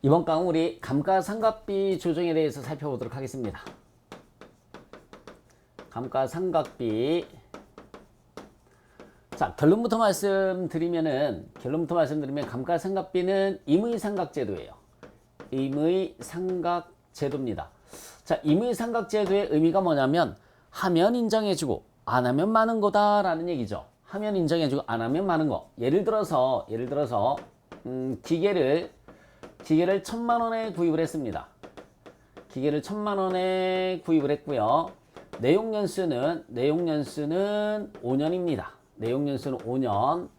이번 강은 우리 감가상각비 조정에 대해서 살펴보도록 하겠습니다. 감가상각비. 자, 결론부터 말씀드리면 감가상각비는 임의상각제도예요. 임의상각제도입니다. 자, 임의상각제도의 의미가 뭐냐면 하면 인정해주고 안 하면 마는 거다라는 얘기죠. 하면 인정해주고 안 하면 마는 거. 예를 들어서 기계를 1,000만 원에 구입을 했습니다. 기계를 1,000만 원에 구입을 했고요. 내용연수는 5년입니다. 내용연수는 5년.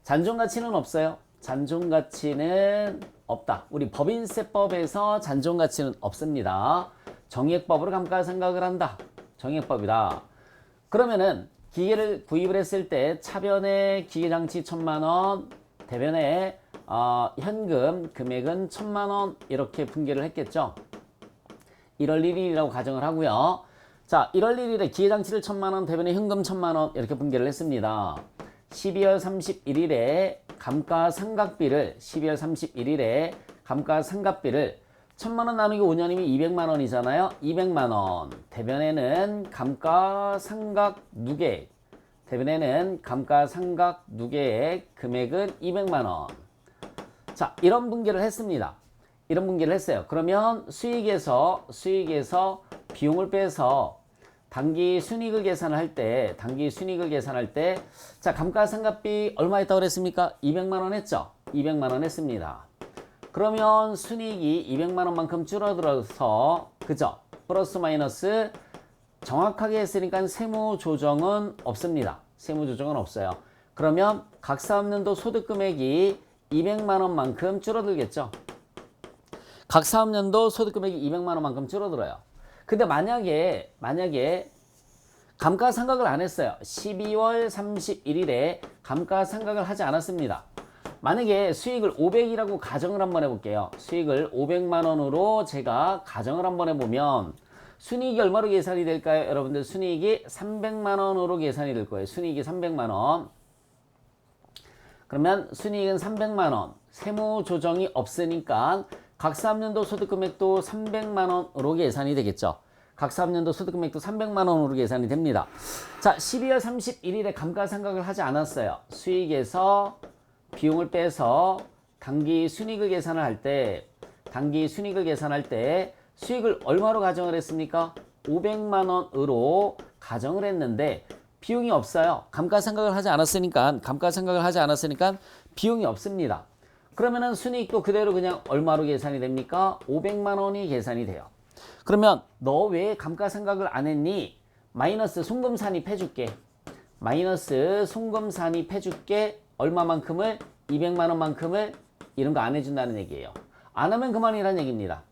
잔존가치는 없어요. 잔존가치는 없다. 우리 법인세법에서 잔존가치는 없습니다. 정액법으로 감가상각을 한다. 정액법이다. 그러면은 기계를 구입을 했을 때 차변에 기계장치 1,000만 원, 대변에 현금 금액은 1,000만 원 이렇게 분계를 했겠죠. 1월 1일이라고 가정을 하고요. 자, 1월 1일에 기계장치를 1,000만 원, 대변에 현금 1,000만 원 이렇게 분계를 했습니다. 12월 31일에 감가상각비를 1,000만 원 나누기 5년이면 200만 원이잖아요. 200만 원. 대변에는 감가상각 누계액. 금액은 200만 원. 자, 이런 분계를 했습니다. 이런 분계를 했어요. 그러면 수익에서 비용을 빼서 단기 순이익을 계산할 때, 자, 감가상각비 얼마 했다고 그랬습니까? 200만 원 했죠? 200만 원 했습니다. 그러면 순이익이 200만 원만큼 줄어들어서, 그죠? 플러스 마이너스 정확하게 했으니까 세무 조정은 없습니다. 세무 조정은 없어요. 그러면 각사업년도 소득 금액이 200만 원만큼 줄어들겠죠? 각사업년도 소득 금액이 200만 원만큼 줄어들어요. 근데 만약에 감가상각을 안 했어요. 12월 31일에 감가상각을 하지 않았습니다. 만약에 수익을 500이라고 가정을 한번 해볼게요. 수익을 500만 원으로 제가 가정을 한번 해보면 순이익이 얼마로 계산이 될까요? 여러분들 순이익이 300만 원으로 계산이 될 거예요. 순이익이 300만 원. 그러면 순이익은 300만 원. 세무 조정이 없으니까 각사업년도 소득금액도 300만 원으로 계산이 되겠죠. 각사업년도 소득금액도 300만 원으로 계산이 됩니다. 자, 12월 31일에 감가상각을 하지 않았어요. 수익에서 비용을 빼서 단기 순이익을 계산을 할 때 수익을 얼마로 가정을 했습니까? 500만 원으로 가정을 했는데 비용이 없어요. 감가상각을 하지 않았으니까 비용이 없습니다. 그러면은 순이익도 그대로 그냥 얼마로 계산이 됩니까? 500만 원이 계산이 돼요. 그러면 너 왜 감가상각을 안 했니? 마이너스 송금산입 해줄게. 얼마만큼을? 200만 원만큼을 이런 거 안 해준다는 얘기예요. 안 하면 그만이란 얘기입니다.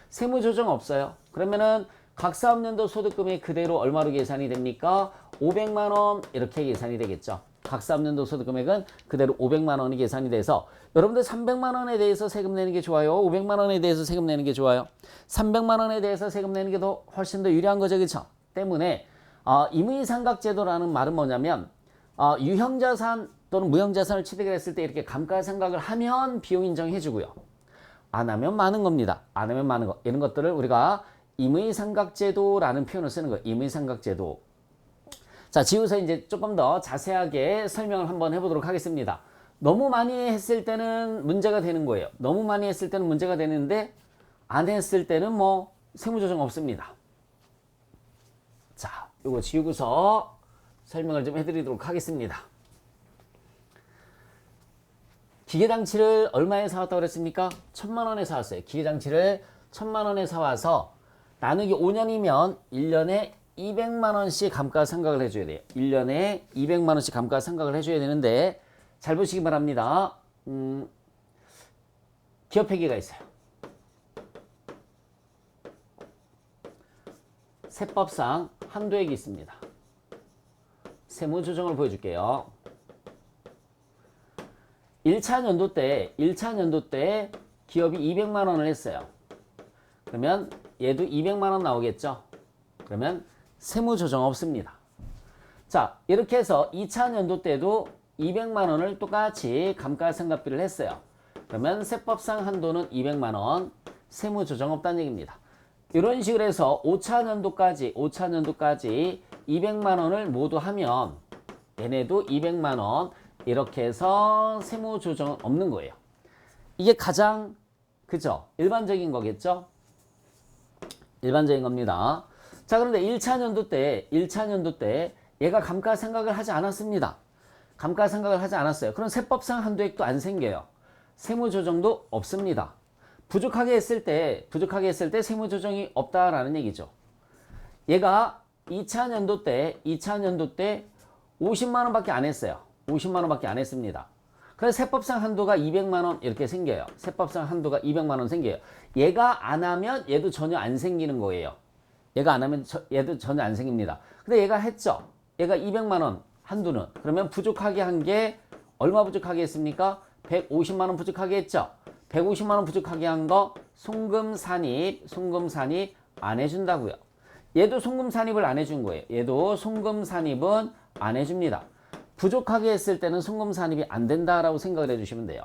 세무 조정 없어요. 그러면은 각사업년도 소득금액 그대로 얼마로 계산이 됩니까? 500만 원 이렇게 계산이 되겠죠. 각사업년도 소득금액은 그대로 500만 원이 계산이 돼서 여러분들 300만 원에 대해서 세금 내는 게 좋아요? 500만 원에 대해서 세금 내는 게 좋아요? 300만 원에 대해서 세금 내는 게 훨씬 더 유리한 거죠. 그렇죠? 때문에 임의상각제도라는 말은 뭐냐면 유형자산 또는 무형자산을 취득을 했을 때 이렇게 감가상각을 하면 비용 인정해 주고요. 안 하면 많은 겁니다. 이런 것들을 우리가 임의상각제도라는 표현을 쓰는 거예요. 임의상각제도. 자, 지우서 이제 조금 더 자세하게 설명을 한번 해보도록 하겠습니다. 너무 많이 했을 때는 문제가 되는 거예요. 너무 많이 했을 때는 문제가 되는데 안 했을 때는 뭐 세무조정 없습니다. 자, 요거 지우고서 설명을 좀 해드리도록 하겠습니다. 기계장치를 얼마에 사왔다고 그랬습니까? 1,000만 원에 사왔어요. 기계장치를 1,000만 원에 사와서 나누기 5년이면 1년에 200만 원씩 감가상각을 해줘야 돼요. 1년에 200만 원씩 감가상각을 해줘야 되는데 잘 보시기 바랍니다. 기업회계가 있어요. 세법상 한도액이 있습니다. 세무조정을 보여줄게요. 1차 연도 때 기업이 200만 원을 했어요. 그러면 얘도 200만 원 나오겠죠. 그러면 세무조정 없습니다. 자, 이렇게 해서 2차 연도 때도 200만 원을 똑같이 감가상각비를 했어요. 그러면 세법상 한도는 200만 원, 세무 조정 없다는 얘기입니다. 이런 식으로 해서 5차 년도까지 200만 원을 모두 하면 얘네도 200만 원 이렇게 해서 세무 조정은 없는 거예요. 이게 가장 그죠? 일반적인 거겠죠? 일반적인 겁니다. 자, 그런데 1차 년도 때 얘가 감가상각을 하지 않았습니다. 감가상각을 하지 않았어요. 그럼 세법상 한도액도 안 생겨요. 세무조정도 없습니다. 부족하게 했을 때 세무조정이 없다라는 얘기죠. 얘가 2차 년도 때 50만 원밖에 안 했어요. 50만 원밖에 안 했습니다. 그래서 세법상 한도가 200만 원 이렇게 생겨요. 세법상 한도가 200만 원 생겨요. 얘가 안 하면 얘도 전혀 안 생기는 거예요. 얘가 안 하면 얘도 전혀 안 생깁니다. 근데 얘가 했죠. 얘가 200만 원 한도는. 그러면 부족하게 한 게 얼마 부족하게 했습니까? 150만 원 부족하게 했죠. 150만 원 부족하게 한 거 송금 산입 안 해준다고요. 얘도 송금 산입을 안 해준 거예요. 얘도 송금 산입은 안 해줍니다. 부족하게 했을 때는 송금 산입이 안 된다라고 생각을 해주시면 돼요.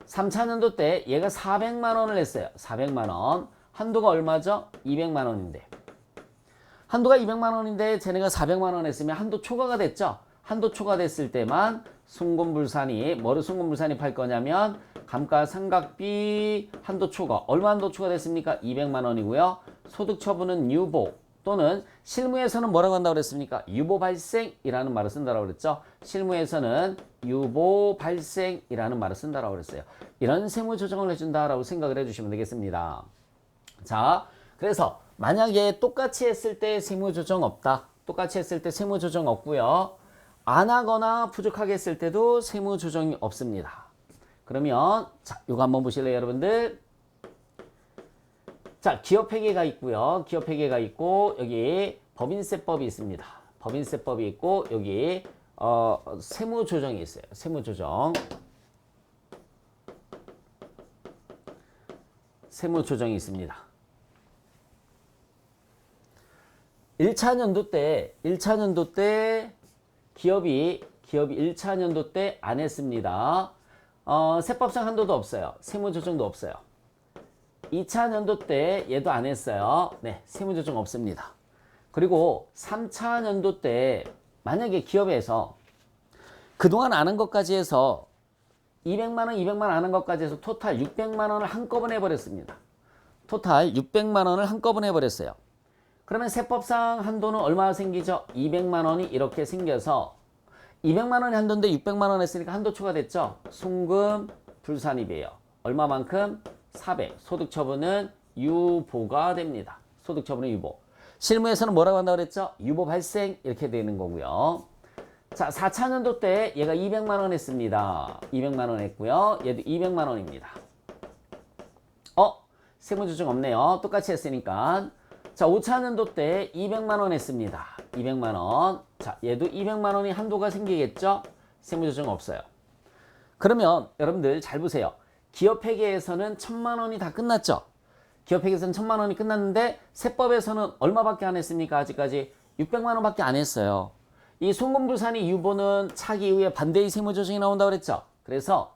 3차 년도 때 얘가 400만 원을 했어요. 400만 원. 한도가 얼마죠? 200만 원인데. 한도가 200만 원인데 쟤네가 400만 원 했으면 한도 초과가 됐죠. 한도 초과됐을 때만 송금불산입, 뭐를 송금불산입할 거냐면 감가상각비 한도 초과. 얼마 한도 초과됐습니까? 200만 원이고요. 소득처분은 유보 또는 실무에서는 뭐라고 한다고 그랬습니까? 유보 발생이라는 말을 쓴다고 그랬죠. 실무에서는 유보 발생이라는 말을 쓴다고 그랬어요. 이런 세무 조정을 해준다라고 생각을 해주시면 되겠습니다. 자, 그래서 만약에 똑같이 했을 때 세무 조정 없다. 똑같이 했을 때 세무 조정 없고요. 안 하거나 부족하게 했을 때도 세무 조정이 없습니다. 그러면 자, 이거 한번 보실래요, 여러분들? 자, 기업회계가 있고요. 기업회계가 있고 여기 법인세법이 있습니다. 법인세법이 있고 여기 세무조정이 있어요. 세무조정. 세무조정이 있습니다. 1차 연도 때 기업이 1차 연도 때 안 했습니다. 세법상 한도도 없어요. 세무조정도 없어요. 2차 연도 때 얘도 안 했어요. 네, 세무조정 없습니다. 그리고 3차 연도 때 만약에 기업에서 그동안 안 한 것까지 해서 200만 원, 200만 원 안 한 것까지 해서 토탈 600만 원을 한꺼번에 해버렸습니다. 토탈 600만 원을 한꺼번에 해버렸어요. 그러면 세법상 한도는 얼마나 생기죠? 200만 원이 이렇게 생겨서 200만 원이 한도인데 600만 원 했으니까 한도 초과됐죠? 송금 불산입이에요. 얼마만큼? 400. 소득처분은 유보가 됩니다. 소득처분은 유보. 실무에서는 뭐라고 한다고 그랬죠? 유보 발생 이렇게 되는 거고요. 자, 4차 년도 때 얘가 200만 원 했습니다. 200만 원 했고요. 얘도 200만 원입니다. 세무조정 없네요. 똑같이 했으니까. 자, 5차 년도 때 200만 원 했습니다. 200만 원. 자, 얘도 200만 원이 한도가 생기겠죠? 세무조정 없어요. 그러면 여러분들 잘 보세요. 기업회계에서는 1000만 원이 다 끝났죠? 기업회계에서는 1000만 원이 끝났는데 세법에서는 얼마밖에 안 했습니까? 아직까지 600만 원밖에 안 했어요. 이 송금불산이 유보는 차기 이후에 반대의 세무조정이 나온다고 그랬죠? 그래서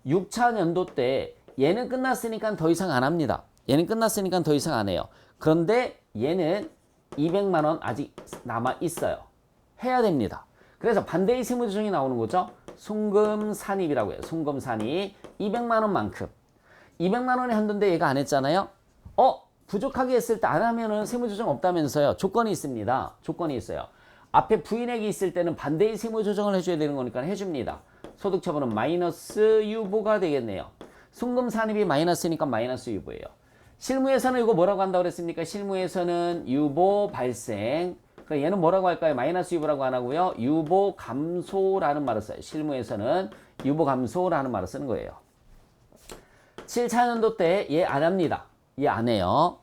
6차 연도 때 얘는 끝났으니까 더 이상 안 합니다. 얘는 끝났으니까 더 이상 안 해요. 그런데 얘는 200만 원 아직 남아 있어요. 해야 됩니다. 그래서 반대의 세무조정이 나오는 거죠. 송금산입이라고 해요. 송금산입 200만 원만큼. 200만 원이 한도인데 얘가 안 했잖아요. 부족하게 했을 때 안 하면은 세무조정 없다면서요. 조건이 있습니다. 조건이 있어요. 앞에 부인액이 있을 때는 반대의 세무조정을 해줘야 되는 거니까 해줍니다. 소득처분은 마이너스 유보가 되겠네요. 송금산입이 마이너스니까 마이너스 유보예요. 실무에서는 이거 뭐라고 한다고 그랬습니까? 실무에서는 유보 발생. 그럼 얘는 뭐라고 할까요? 마이너스 유보라고 안 하고요. 유보 감소라는 말을 써요. 실무에서는 유보 감소라는 말을 쓰는 거예요. 7차 연도 때 얘 안 합니다. 얘 안 해요.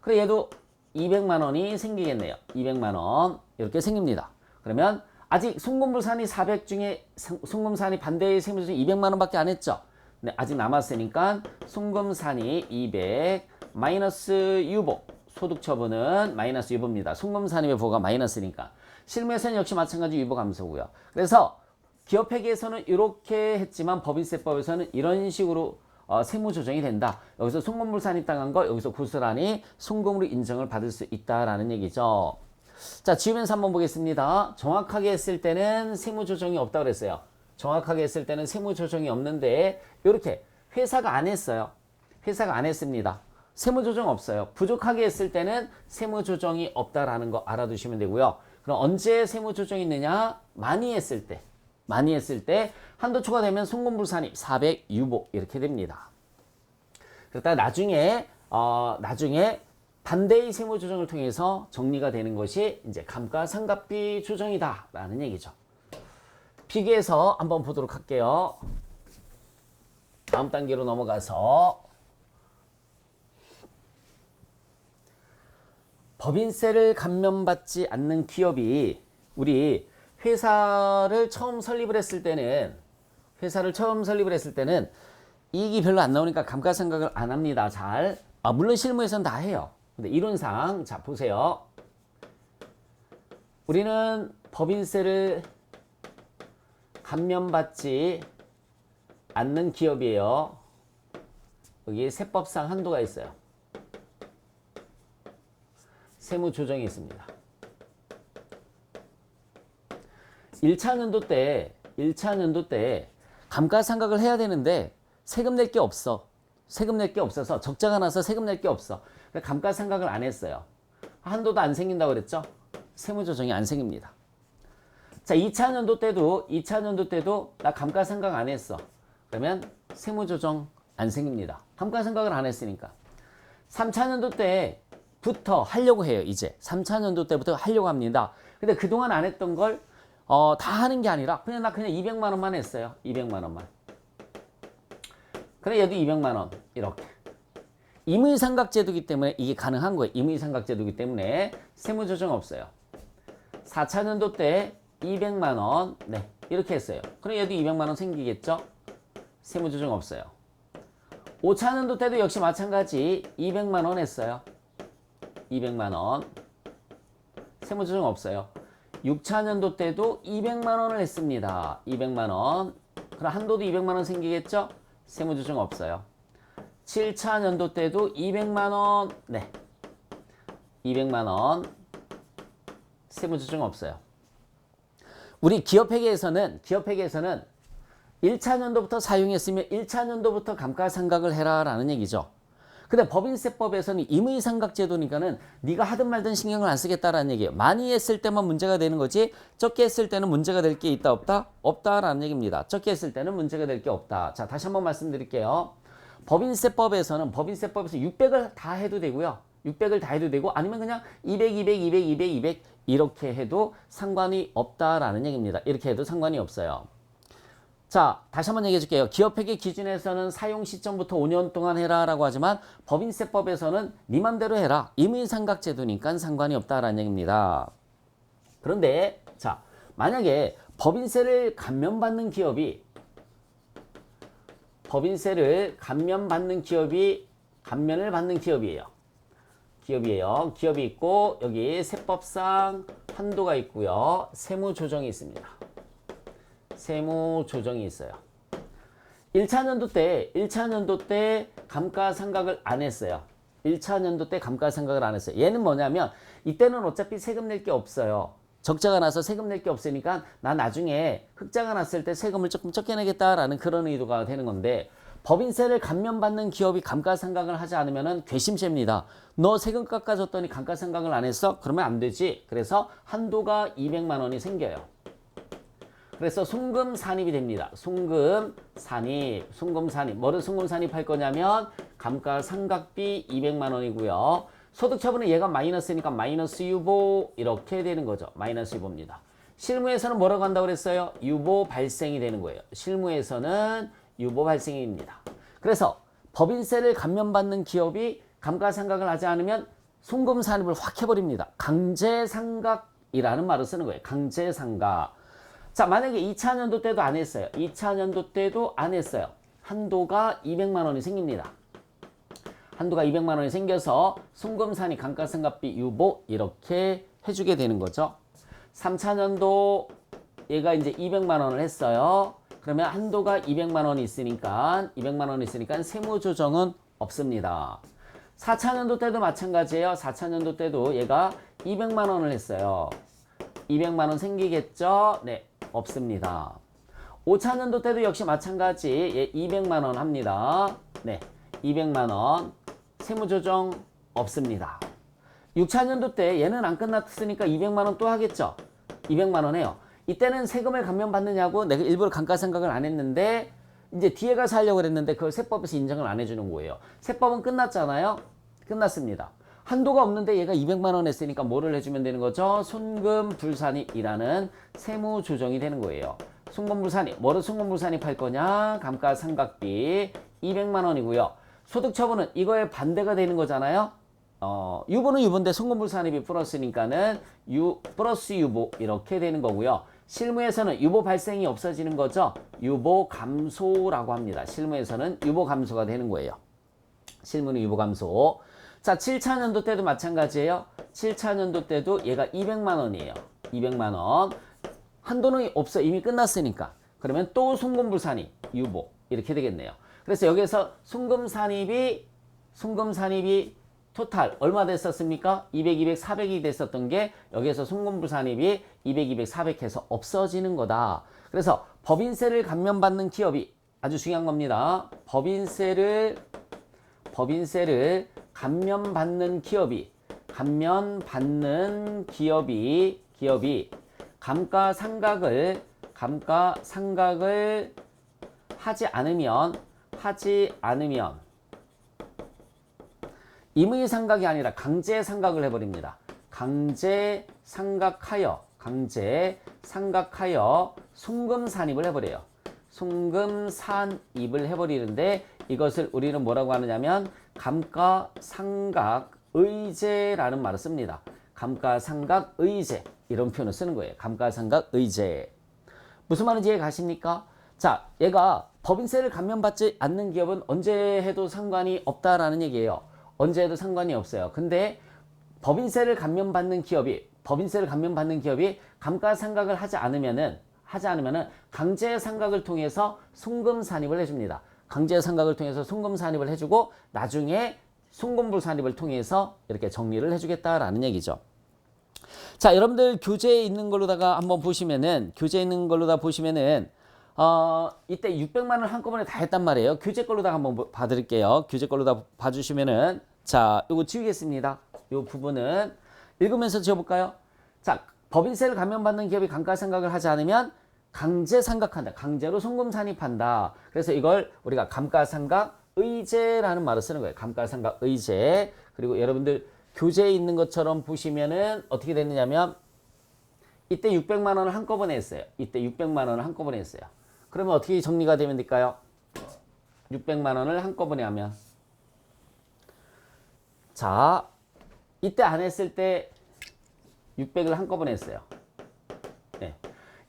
그래 얘도 200만 원이 생기겠네요. 200만 원 이렇게 생깁니다. 그러면 아직 송금불산이 400 중에 송금산이 반대의 세무조정 200만 원밖에 안 했죠. 네, 아직 남았으니까 송금산이 200 마이너스 유보. 소득처분은 마이너스 유보입니다. 송금산입의 보가 마이너스니까. 실무에서는 역시 마찬가지 유보 감소고요. 그래서 기업회계에서는 이렇게 했지만 법인세법에서는 이런 식으로 세무 조정이 된다. 여기서 송금물 산입당한 거 여기서 고스란히 송금으로 인정을 받을 수 있다라는 얘기죠. 자, 지우면서 한번 보겠습니다. 정확하게 했을 때는 세무 조정이 없다고 그랬어요. 정확하게 했을 때는 세무 조정이 없는데 이렇게 회사가 안 했어요. 회사가 안 했습니다. 세무 조정 없어요. 부족하게 했을 때는 세무 조정이 없다라는 거 알아두시면 되고요. 그럼 언제 세무 조정이 있느냐? 많이 했을 때. 많이 했을 때 한도 초과되면 송금물 산입 400 유보 이렇게 됩니다. 그러다가 나중에 반대의 세무 조정을 통해서 정리가 되는 것이 이제 감가상각비 조정이다라는 얘기죠. 비교해서 한번 보도록 할게요. 다음 단계로 넘어가서 법인세를 감면받지 않는 기업이 우리 회사를 처음 설립을 했을 때는 이익이 별로 안 나오니까 감가상각을 안 합니다. 잘. 물론 실무에서는 다 해요. 근데 이론상 자 보세요. 우리는 법인세를 감면받지 않는 기업이에요. 여기 세법상 한도가 있어요. 세무 조정이 있습니다. 1차 연도 때 감가상각을 해야 되는데 세금 낼 게 없어. 세금 낼 게 없어서 적자가 나서 세금 낼 게 없어. 감가상각을 안 했어요. 한도도 안 생긴다고 그랬죠? 세무 조정이 안 생깁니다. 자, 2차 연도 때도 나 감가상각 안 했어. 그러면 세무 조정 안 생깁니다. 감가상각을 안 했으니까. 3차 연도 때부터 하려고 해요. 이제 3차 연도 때부터 하려고 합니다. 근데 그동안 안 했던 걸 다 하는 게 아니라 그냥 200만 원만 했어요. 200만 원만. 그래 얘도 200만 원 이렇게. 임의상각제도이기 때문에 이게 가능한 거예요. 임의상각제도이기 때문에 세무조정 없어요. 4차 연도 때 200만 원 네 이렇게 했어요. 그럼 얘도 200만 원 생기겠죠? 세무조정 없어요. 5차 연도 때도 역시 마찬가지 200만 원 했어요. 200만 원 세무조정 없어요. 6차 연도 때도 200만 원을 했습니다. 200만 원. 그럼 한도도 200만 원 생기겠죠? 세무조정 없어요. 7차 연도 때도 200만 원. 네. 200만 원. 세무조정 없어요. 우리 기업회계에서는 1차 연도부터 사용했으면 1차 연도부터 감가상각을 해라라는 얘기죠. 근데 법인세법에서는 임의상각제도니까는 네가 하든 말든 신경을 안 쓰겠다라는 얘기예요. 많이 했을 때만 문제가 되는 거지 적게 했을 때는 문제가 될 게 있다 없다? 없다라는 얘기입니다. 적게 했을 때는 문제가 될 게 없다. 자, 다시 한번 말씀드릴게요. 법인세법에서 600을 다 해도 되고요. 600을 다 해도 되고 아니면 그냥 200, 200, 200, 200, 200 이렇게 해도 상관이 없다라는 얘기입니다. 이렇게 해도 상관이 없어요. 자, 다시 한번 얘기해 줄게요. 기업회계 기준에서는 사용 시점부터 5년 동안 해라 라고 하지만 법인세법에서는 네 맘대로 해라. 임의상각제도니까 상관이 없다라는 얘기입니다. 그런데 자, 만약에 법인세를 감면받는 기업이 감면을 받는 기업이에요. 기업이 있고 여기 세법상 한도가 있고요. 세무조정이 있습니다. 세무조정이 있어요. 1차 연도 때 감가상각을 안 했어요. 1차 연도 때 감가상각을 안 했어요. 얘는 뭐냐면 이때는 어차피 세금 낼 게 없어요. 적자가 나서 세금 낼 게 없으니까 나 나중에 흑자가 났을 때 세금을 조금 적게 내겠다라는 그런 의도가 되는 건데 법인세를 감면받는 기업이 감가상각을 하지 않으면 괘씸죄입니다. 너 세금 깎아줬더니 감가상각을 안 했어? 그러면 안 되지. 그래서 한도가 200만 원이 생겨요. 그래서 송금 산입이 됩니다. 송금 산입. 뭐를 송금 산입할 거냐면 감가상각비 200만 원이고요. 소득처분은 얘가 마이너스니까 마이너스 유보 이렇게 되는 거죠. 마이너스 유보입니다. 실무에서는 뭐라고 한다고 그랬어요? 유보 발생이 되는 거예요. 실무에서는 유보 발생입니다. 그래서 법인세를 감면받는 기업이 감가상각을 하지 않으면 송금 산입을 확 해버립니다. 강제상각이라는 말을 쓰는 거예요. 강제상각. 자, 만약에 2차 연도 때도 안 했어요. 2차 연도 때도 안 했어요. 한도가 200만 원이 생깁니다. 한도가 200만 원이 생겨서 송금 산입 감가상각비 유보 이렇게 해주게 되는 거죠. 3차 연도 얘가 이제 200만 원을 했어요. 그러면 한도가 200만 원이 있으니까 200만 원이 있으니까 세무 조정은 없습니다. 4차년도 때도 마찬가지예요. 4차년도 때도 얘가 200만 원을 했어요. 200만 원 생기겠죠? 네, 없습니다. 5차년도 때도 역시 마찬가지 얘 200만 원 합니다. 네, 200만 원 세무조정 없습니다. 6차년도 때 얘는 안 끝났으니까 200만 원 또 하겠죠? 200만 원 해요. 이때는 세금을 감면받느냐고 내가 일부러 감가상각을 안 했는데 이제 뒤에 가서 하려고 그랬는데 그걸 세법에서 인정을 안 해주는 거예요. 세법은 끝났잖아요. 끝났습니다. 한도가 없는데 얘가 200만 원 했으니까 뭐를 해주면 되는 거죠? 송금불산입이라는 세무조정이 되는 거예요. 송금불산입, 뭐를 송금불산입 할 거냐? 감가상각비 200만 원이고요. 소득처분은 이거에 반대가 되는 거잖아요. 유보는 유보인데 송금불산입이 플러스니까는 플러스 유보 이렇게 되는 거고요. 실무에서는 유보 발생이 없어지는 거죠. 유보 감소라고 합니다. 실무에서는 유보 감소가 되는 거예요. 실무는 유보 감소. 자, 7차년도 때도 마찬가지예요. 7차년도 때도 얘가 200만 원이에요. 200만 원. 한도는 없어. 이미 끝났으니까. 그러면 또 송금불산입, 유보 이렇게 되겠네요. 그래서 여기서 송금산입이 토탈 얼마 됐었습니까? 200, 200, 400이 됐었던 게 여기에서 송금불산입이 200, 200, 400 해서 없어지는 거다. 그래서 법인세를 감면받는 기업이 아주 중요한 겁니다. 법인세를 감면받는 기업이 감가상각을 하지 않으면 임의상각이 아니라 강제상각을 해버립니다. 강제상각하여 송금산입을 해버려요. 송금산입을 해버리는데 이것을 우리는 뭐라고 하느냐면 감가상각의제라는 말을 씁니다. 감가상각의제 이런 표현을 쓰는 거예요. 감가상각의제. 무슨 말인지 이해 가십니까? 자, 얘가 법인세를 감면받지 않는 기업은 언제 해도 상관이 없다라는 얘기예요. 언제 해도 상관이 없어요. 근데 법인세를 감면받는 기업이 감가상각을 하지 않으면은 강제상각을 통해서 송금산입을 해줍니다. 강제상각을 통해서 송금산입을 해주고 나중에 송금불산입을 통해서 이렇게 정리를 해주겠다라는 얘기죠. 자, 여러분들 교재에 있는 걸로다가 한번 보시면은 이때 600만 원 한꺼번에 다 했단 말이에요. 교재 걸로다가 한번 봐드릴게요. 교재 걸로다 봐주시면은 자, 요거 지우겠습니다. 요 부분은 읽으면서 지워볼까요? 자, 법인세를 감면받는 기업이 감가상각을 하지 않으면 강제상각한다. 강제로 송금산입한다. 그래서 이걸 우리가 감가상각의제라는 말을 쓰는 거예요. 감가상각의제. 그리고 여러분들 교재에 있는 것처럼 보시면은 어떻게 됐느냐면 이때 600만 원을 한꺼번에 했어요. 그러면 어떻게 정리가 되면 될까요? 600만 원을 한꺼번에 하면 자, 이때 안 했을 때 600을 한꺼번에 했어요. 네.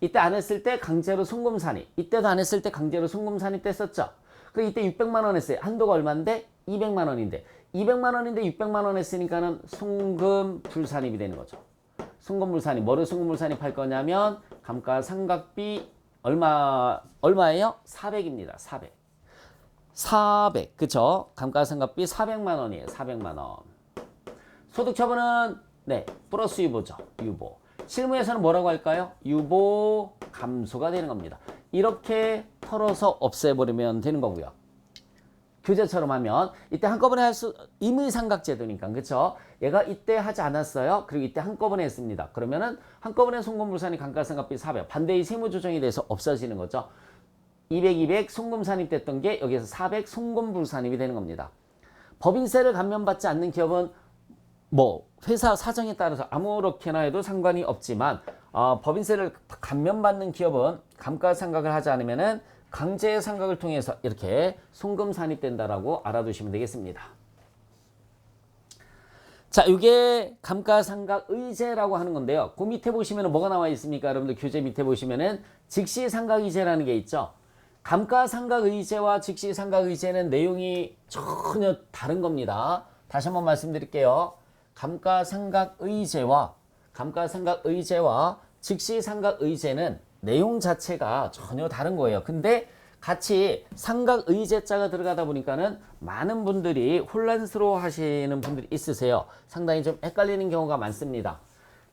이때 안 했을 때 강제로 송금산입. 이때도 안 했을 때 강제로 송금산입 됐었죠. 그 이때 600만 원 했어요. 한도가 얼마인데? 200만 원인데. 200만 원인데 600만 원 했으니까는 송금불산입이 되는 거죠. 송금불산입. 뭐를 송금불산입 할 거냐면 감가상각비 얼마예요? 400입니다. 400. 그쵸? 감가상각비 400만 원이에요. 400만 원. 소득처분은 네, 플러스 유보죠. 유보. 실무에서는 뭐라고 할까요? 유보 감소가 되는 겁니다. 이렇게 털어서 없애버리면 되는 거고요. 교재처럼 하면 이때 한꺼번에 할 수 임의상각 제도니까 그쵸? 얘가 이때 하지 않았어요. 그리고 이때 한꺼번에 했습니다. 그러면은 한꺼번에 송금불산입 감가상각비 400 반대의 세무조정이 돼서 없어지는 거죠. 200 송금산입 됐던 게 여기에서 400 송금불산입이 되는 겁니다. 법인세를 감면받지 않는 기업은 뭐 회사 사정에 따라서 아무렇게나 해도 상관이 없지만 법인세를 감면받는 기업은 감가상각을 하지 않으면은 강제상각을 통해서 이렇게 송금산입된다라고 알아두시면 되겠습니다. 자, 이게 감가상각의제라고 하는 건데요. 그 밑에 보시면 뭐가 나와 있습니까? 여러분들 교재 밑에 보시면은 직시상각의제라는 게 있죠. 감가상각의제와 직시상각의제는 내용이 전혀 다른 겁니다. 다시 한번 말씀드릴게요. 감가상각의제와 직시상각의제는 내용 자체가 전혀 다른 거예요. 근데 같이 상각의제자가 들어가다 보니까는 많은 분들이 혼란스러워 하시는 분들이 있으세요. 상당히 좀 헷갈리는 경우가 많습니다.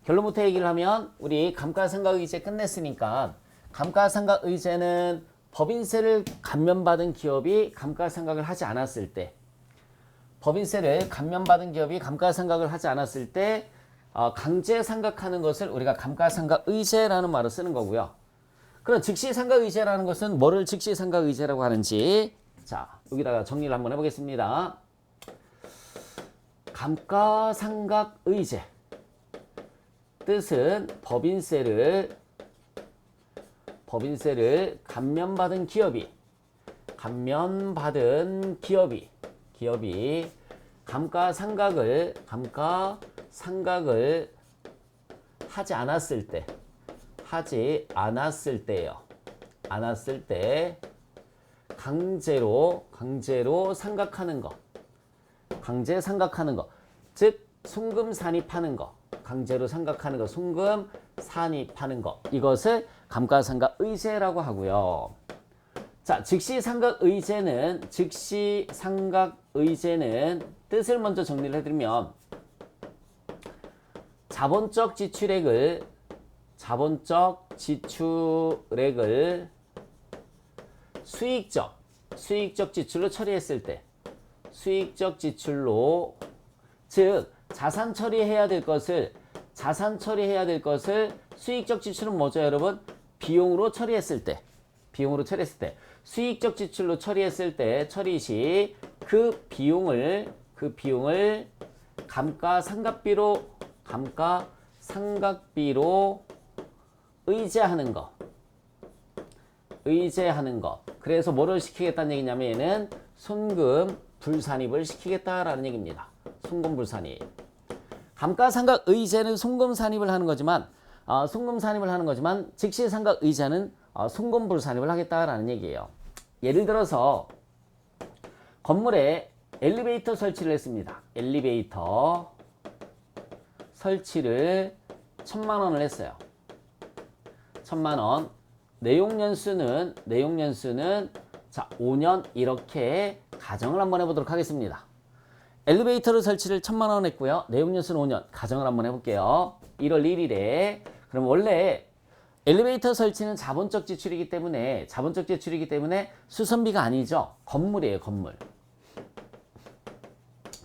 결론부터 얘기를 하면 우리 감가상각의제 끝냈으니까 감가상각의제는 법인세를 감면받은 기업이 감가상각을 하지 않았을 때, 법인세를 감면받은 기업이 감가상각을 하지 않았을 때 강제상각하는 것을 우리가 감가상각의제라는 말을 쓰는 거고요. 그럼 즉시상각의제라는 것은 뭐를 즉시상각의제라고 하는지, 자, 여기다가 정리를 한번 해보겠습니다. 감가상각의제 뜻은 법인세를 감면받은 기업이 감가상각을 하지 않았을 때 강제로 상각하는 것, 즉 송금 산입하는 것, 강제로 상각하는 것, 송금 산입하는 것, 이것을 감가상각의제라고 하고요. 자, 즉시상각의제는 뜻을 먼저 정리를 해드리면 자본적 지출액을 수익적 지출로 처리했을 때, 즉 자산 처리해야 될 것을 수익적 지출은 뭐죠, 여러분? 비용으로 처리했을 때 수익적 지출로 처리했을 때 처리 시 그 비용을 감가상각비로 의제하는 것. 그래서 뭐를 시키겠다는 얘기냐면 얘는 손금 불산입을 시키겠다라는 얘기입니다. 손금 불산입. 감가상각의제는 손금 산입을 하는 거지만 즉시상각의제는 손금 불산입을 하겠다라는 얘기예요. 예를 들어서 건물에 엘리베이터 설치를 했습니다. 엘리베이터 설치를 1,000만 원을 했어요. 1,000만 원. 내용연수는 자, 5년 이렇게 가정을 한번 해보도록 하겠습니다. 엘리베이터를 설치를 1,000만 원 했고요. 내용연수는 5년. 가정을 한번 해볼게요. 1월 1일에. 그럼 원래 엘리베이터 설치는 자본적 지출이기 때문에 수선비가 아니죠. 건물이에요, 건물.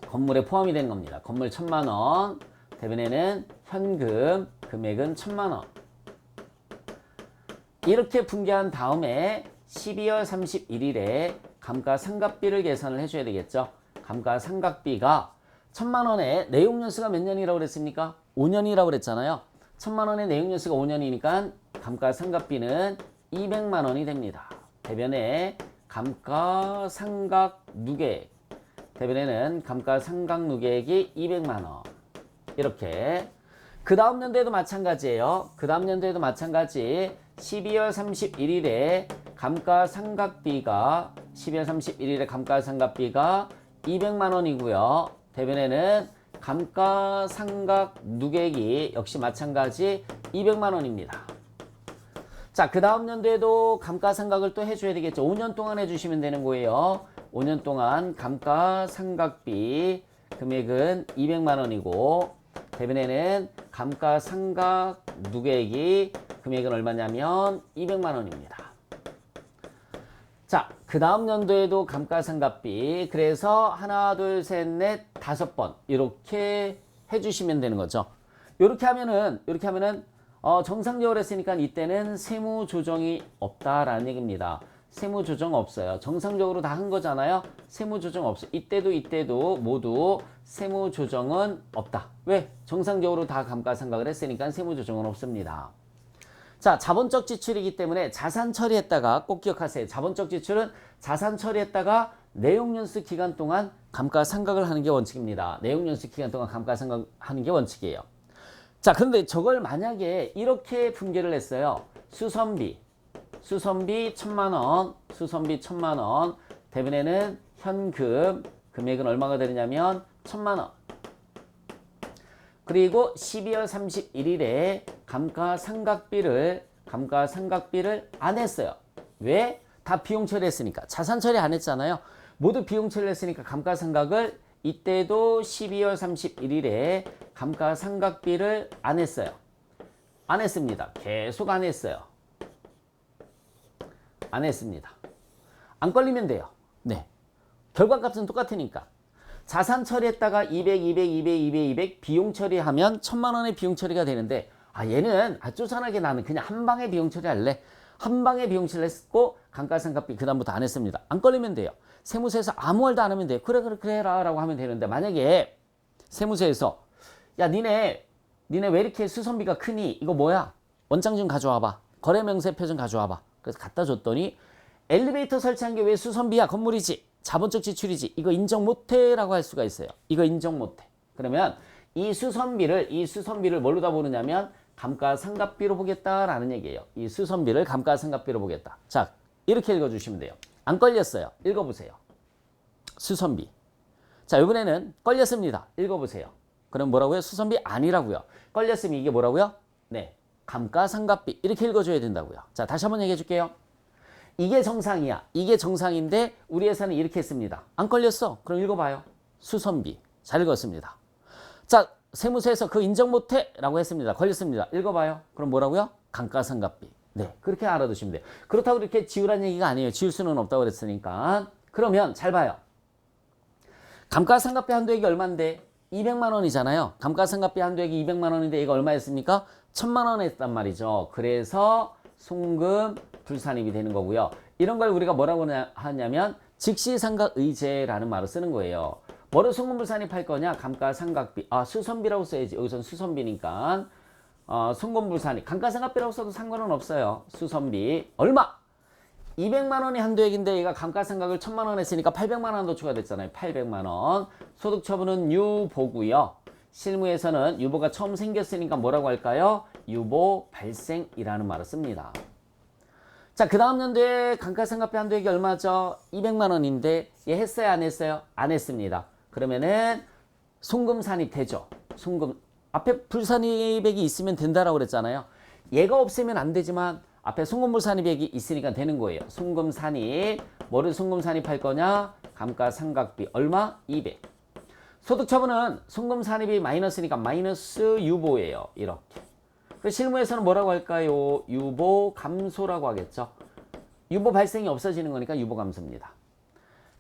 건물에 포함이 된 겁니다. 건물 1,000만 원. 대변에는 현금, 금액은 1,000만 원. 이렇게 분개한 다음에 12월 31일에 감가상각비를 계산을 해줘야 되겠죠. 감가상각비가 1,000만 원에 내용연수가 몇 년이라고 그랬습니까? 5년이라고 그랬잖아요. 1,000만 원의 내용연수가 5년이니까 감가상각비는 200만 원이 됩니다. 대변에 감가상각 누계액, 대변에는 감가상각 누계액이 200만 원. 이렇게. 그 다음 연도에도 마찬가지예요. 12월 31일에 감가상각비가 200만 원이고요. 대변에는 감가상각 누계액이 역시 마찬가지 200만 원입니다. 자, 그 다음 연도에도 감가상각을 또 해줘야 되겠죠. 5년 동안 해주시면 되는 거예요. 5년 동안 감가상각비 금액은 200만 원이고 대변에는 감가상각 누계액이 금액은 얼마냐면 200만 원입니다. 자, 그 다음 연도에도 감가상각비, 그래서 하나, 둘, 셋, 넷, 5번 이렇게 해주시면 되는 거죠. 이렇게 하면은 정상적으로 했으니까 이때는 세무조정이 없다라는 얘기입니다. 세무조정 없어요. 정상적으로 다 한 거잖아요. 세무조정 없어. 이때도 모두 세무조정은 없다. 왜? 정상적으로 다 감가상각을 했으니까 세무조정은 없습니다. 자, 자본적 지출이기 때문에 자산 처리했다가, 꼭 기억하세요. 자본적 지출은 자산 처리했다가 내용연수 기간 동안 감가상각을 하는 게 원칙입니다. 내용연수 기간 동안 감가상각 하는 게 원칙이에요. 자, 그런데 저걸 만약에 이렇게 분개를 했어요. 수선비 1,000만 원, 대변에는 현금, 금액은 얼마가 되느냐면 1,000만 원. 그리고 12월 31일에 감가상각비를 감가상각비를 안 했어요. 왜? 다 비용 처리했으니까. 자산 처리 안 했잖아요. 모두 비용 처리했으니까 감가상각을 이때도 12월 31일에 감가상각비를 안 했어요. 안 했습니다. 계속 안 했어요. 안 했습니다. 안 걸리면 돼요. 네. 결과값은 똑같으니까. 자산 처리했다가 200, 200, 200, 200, 200 비용 처리하면 1000만 원의 비용 처리가 되는데 얘는 쪼잔하게 나는 그냥 한 방에 비용 처리할래. 한 방에 비용 처리를 했고 감가상각비 그다음부터 안 했습니다. 안 걸리면 돼요. 세무서에서 아무 말도 안 하면 돼요. 그래 라고 하면 되는데 만약에 세무서에서 야 니네 왜 이렇게 수선비가 크니? 이거 뭐야? 원장 좀 가져와봐. 거래명세표 좀 가져와봐. 그래서 갖다 줬더니 엘리베이터 설치한 게 왜 수선비야? 건물이지. 자본적 지출이지. 이거 인정 못해 라고 할 수가 있어요. 이거 인정 못해. 그러면 이 수선비를 뭘로 보느냐면 감가상각비로 보겠다라는 얘기예요. 이 수선비를 감가상각비로 보겠다. 자, 이렇게 읽어주시면 돼요. 안 걸렸어요. 읽어보세요. 수선비. 자, 이번에는 걸렸습니다. 읽어보세요. 그럼 뭐라고요? 수선비 아니라고요. 걸렸으면 이게 뭐라고요? 네, 감가상각비. 이렇게 읽어줘야 된다고요. 자, 다시 한번 얘기해 줄게요. 이게 정상이야. 이게 정상인데 우리 회사는 이렇게 했습니다. 안 걸렸어. 그럼 읽어봐요. 수선비. 잘 읽었습니다. 자, 세무서에서 그 인정 못해 라고 했습니다. 걸렸습니다. 읽어봐요. 그럼 뭐라고요? 감가상각비. 네, 그렇게 알아두시면 돼요. 그렇다고 이렇게 지우라는 얘기가 아니에요. 지울 수는 없다고 그랬으니까. 그러면 잘 봐요. 감가상각비 한도액이 얼마인데? 200만 원이잖아요. 감가상각비 한도액이 200만 원인데 이거 얼마였습니까? 1000만 원 했단 말이죠. 그래서 송금 불산입이 되는 거고요. 이런 걸 우리가 뭐라고 하냐면 즉시상각의제라는 말을 쓰는 거예요. 뭐를 송금불산입할 거냐? 감가상각비. 수선비라고 써야지. 여기선 수선비니까. 송금불산입. 감가상각비라고 써도 상관은 없어요. 수선비. 얼마? 200만 원이 한도액인데 얘가 감가상각을 1000만 원 했으니까 800만 원 한도 추가됐잖아요. 800만 원. 소득처분은 유보고요. 실무에서는 유보가 처음 생겼으니까 뭐라고 할까요? 유보 발생이라는 말을 씁니다. 자, 그 다음 연도에 감가상각비 한도액이 얼마죠? 200만 원인데 얘 했어요? 안 했어요? 안 했습니다. 그러면은 송금 산입되죠. 송금 앞에 불산입액이 있으면 된다라고 그랬잖아요. 얘가 없으면 안 되지만 앞에 송금불 산입액이 있으니까 되는 거예요. 송금 산입. 뭐를 송금 산입할 거냐? 감가상각비 얼마? 200. 소득처분은 송금 산입이 마이너스니까 마이너스 유보예요. 이렇게. 실무에서는 뭐라고 할까요? 유보 감소라고 하겠죠. 유보 발생이 없어지는 거니까 유보 감소입니다.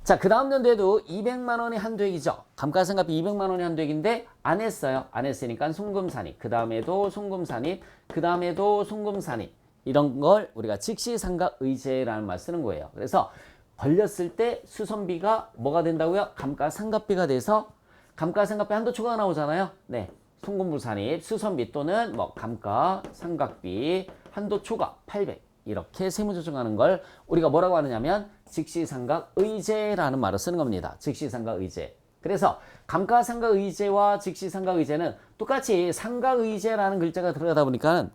자, 그 다음 연도에도 200만 원의 한도액이죠. 감가상각비 200만 원의 한도액인데 안 했어요. 안 했으니까 송금산입. 그 다음에도 송금산입. 그 다음에도 송금산입. 이런 걸 우리가 즉시상각의제라는 말 쓰는 거예요. 그래서 걸렸을 때 수선비가 뭐가 된다고요? 감가상각비가 돼서 감가상각비 한도 초과가 나오잖아요. 네. 송금불산입, 수선비 또는 감가상각비 한도 초과 800 이렇게 세무조정하는 걸 우리가 뭐라고 하느냐면 즉시상각의제라는 말을 쓰는 겁니다. 즉시상각의제. 그래서 감가상각의제와 즉시상각의제는 똑같이 상각의제라는 글자가 들어가다 보니까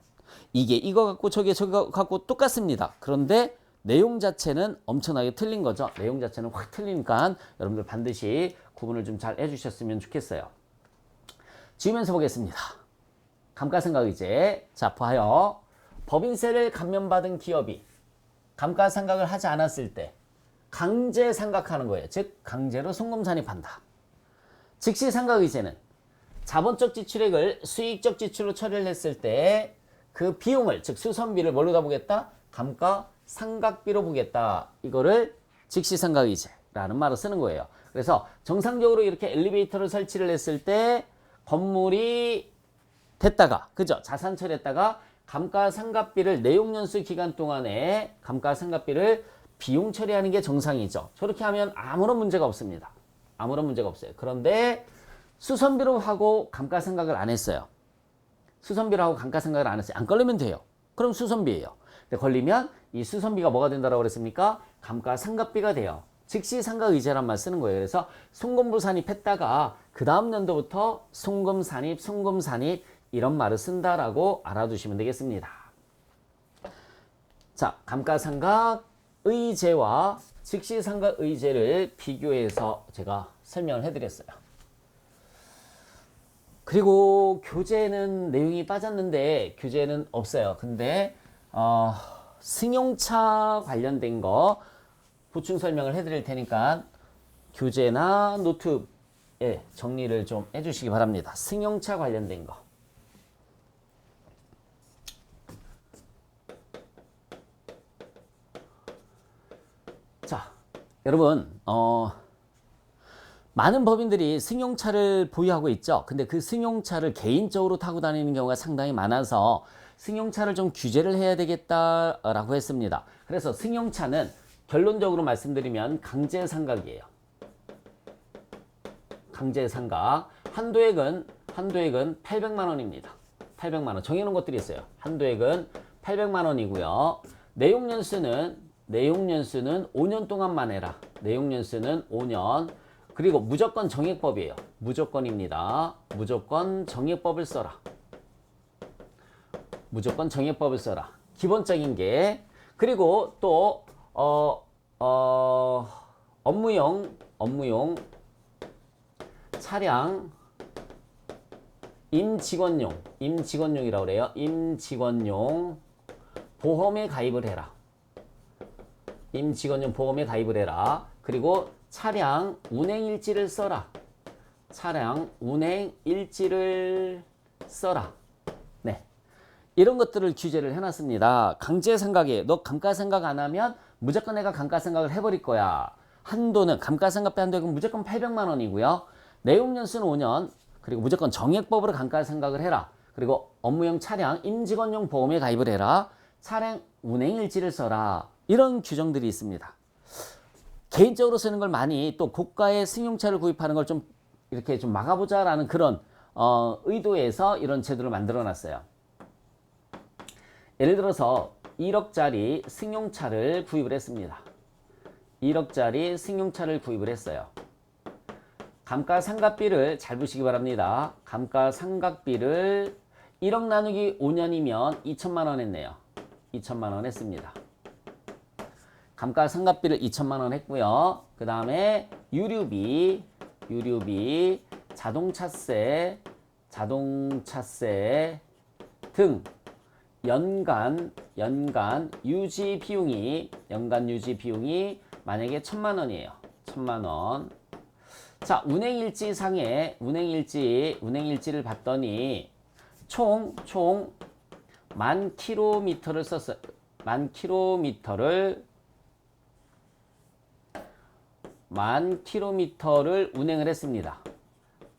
이게 이거 갖고 저게 저거 갖고 똑같습니다. 그런데 내용 자체는 엄청나게 틀린 거죠. 내용 자체는 확 틀리니까 여러분들 반드시 구분을 좀 잘 해주셨으면 좋겠어요. 지우면서 보겠습니다. 감가상각의제. 자, 봐요. 법인세를 감면받은 기업이 감가상각을 하지 않았을 때 강제 상각하는 거예요. 즉 강제로 송금산입한다. 즉시상각의제는 자본적 지출액을 수익적 지출로 처리를 했을 때 그 비용을 즉 수선비를 뭘로 보겠다? 감가상각비로 보겠다. 이거를 즉시상각의제라는 말을 쓰는 거예요. 그래서 정상적으로 이렇게 엘리베이터를 설치를 했을 때 건물이 됐다가 그죠? 자산 처리했다가 감가상각비를 내용연수 기간 동안에 감가상각비를 비용 처리하는 게 정상이죠. 저렇게 하면 아무런 문제가 없습니다. 아무런 문제가 없어요. 그런데 수선비로 하고 감가상각을 안 했어요. 수선비로 하고 감가상각을 안 했어요. 안 걸리면 돼요. 그럼 수선비예요. 근데 걸리면 이 수선비가 뭐가 된다고 그랬습니까? 감가상각비가 돼요. 즉시상각의제란 말 쓰는 거예요. 그래서 송금불산입했다가 그 다음 연도부터 송금산입 이런 말을 쓴다라고 알아두시면 되겠습니다. 자, 감가상각의제와 즉시상각의제를 비교해서 제가 설명을 해드렸어요. 그리고 교재는 내용이 빠졌는데 교재는 없어요. 근데 승용차 관련된 거 보충 설명을 해드릴 테니까 교재나 노트에 정리를 좀 해주시기 바랍니다. 승용차 관련된 거. 자, 여러분, 많은 법인들이 승용차를 보유하고 있죠. 근데 그 승용차를 개인적으로 타고 다니는 경우가 상당히 많아서 승용차를 좀 규제를 해야 되겠다라고 했습니다. 그래서 승용차는 결론적으로 말씀드리면 강제상각이에요. 강제상각. 한도액은 800만 원입니다. 800만 원. 정해놓은 것들이 있어요. 한도액은 800만 원이고요. 내용연수는 5년 동안만 해라. 내용연수는 5년. 그리고 무조건 정액법이에요. 무조건입니다. 무조건 정액법을 써라. 무조건 정액법을 써라. 기본적인 게. 그리고 또 업무용 차량 임직원용이라고 그래요. 임직원용 보험에 가입을 해라. 임직원용 보험에 가입을 해라. 그리고 차량 운행일지를 써라. 차량 운행일지를 써라. 네, 이런 것들을 규제를 해놨습니다. 강제상각에 너 감가상각 안 하면 무조건 내가 감가상각을 해버릴 거야. 한도는 감가상각비 한도액은 무조건 800만 원이고요. 내용연수는 5년. 그리고 무조건 정액법으로 감가상각을 해라. 그리고 업무용 차량 임직원용 보험에 가입을 해라. 차량 운행일지를 써라. 이런 규정들이 있습니다. 개인적으로 쓰는 걸 많이 또 고가의 승용차를 구입하는 걸 좀 이렇게 좀 막아보자라는 그런 의도에서 이런 제도를 만들어 놨어요. 예를 들어서 1억짜리 승용차를 구입을 했습니다. 1억짜리 승용차를 구입을 했어요. 감가상각비를 잘 보시기 바랍니다. 감가상각비를 1억 나누기 5년이면 2천만 원 했네요. 2천만 원 했습니다. 감가상각비를 2천만 원 했고요. 그 다음에 유류비, 자동차세 등 연간 유지 비용이 만약에 1천만 원이에요. 1천만 원. 자, 운행일지를 봤더니 총 10,000km를 썼어요. 10,000km를 운행을 했습니다.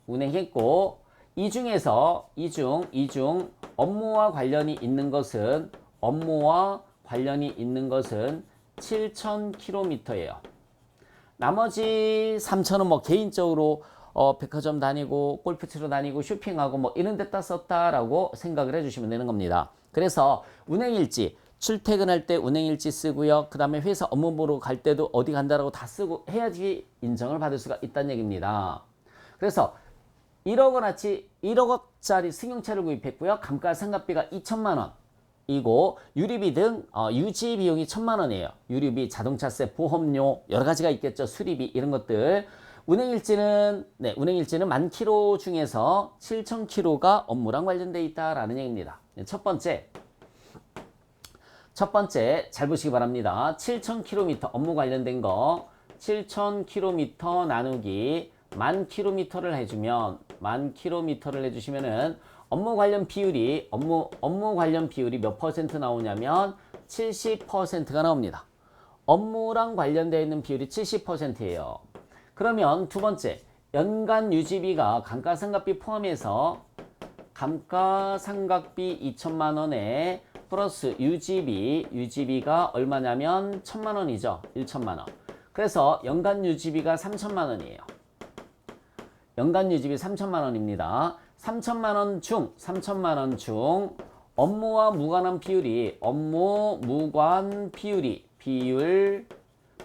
운행했고 이 중에서 업무와 관련이 있는 것은 7,000km예요. 나머지 3,000은 뭐 개인적으로 백화점 다니고 골프 치러 다니고 쇼핑하고 뭐 이런 데다 썼다라고 생각을 해주시면 되는 겁니다. 그래서 운행일지 출퇴근할 때 운행일지 쓰고요. 그 다음에 회사 업무 보러 갈 때도 어디 간다라고 다 쓰고 해야지 인정을 받을 수가 있다는 얘기입니다. 그래서 1억짜리 승용차를 구입했고요. 감가상각비가 2천만 원. 이고 유류비 등 유지 비용이 1천만 원이에요. 유류비, 자동차세, 보험료 여러 가지가 있겠죠. 수리비 이런 것들. 운행일지는 10,000km 중에서 7,000km가 업무랑 관련돼 있다라는 얘기입니다. 첫 번째 잘 보시기 바랍니다. 7,000km 업무 관련된 거 7,000km 나누기 10,000km를 해주시면은 업무 관련 비율이 몇 퍼센트 나오냐면 70%가 나옵니다. 업무랑 관련되어 있는 비율이 70%예요. 그러면 두 번째, 연간 유지비가 감가상각비 포함해서 감가상각비 2천만 원에 플러스 유지비가 얼마냐면 1천만 원이죠. 1천만 원. 그래서 연간 유지비가 3천만 원이에요. 연간 유지비 3천만 원입니다. 3천만 원 중 업무와 무관한 비율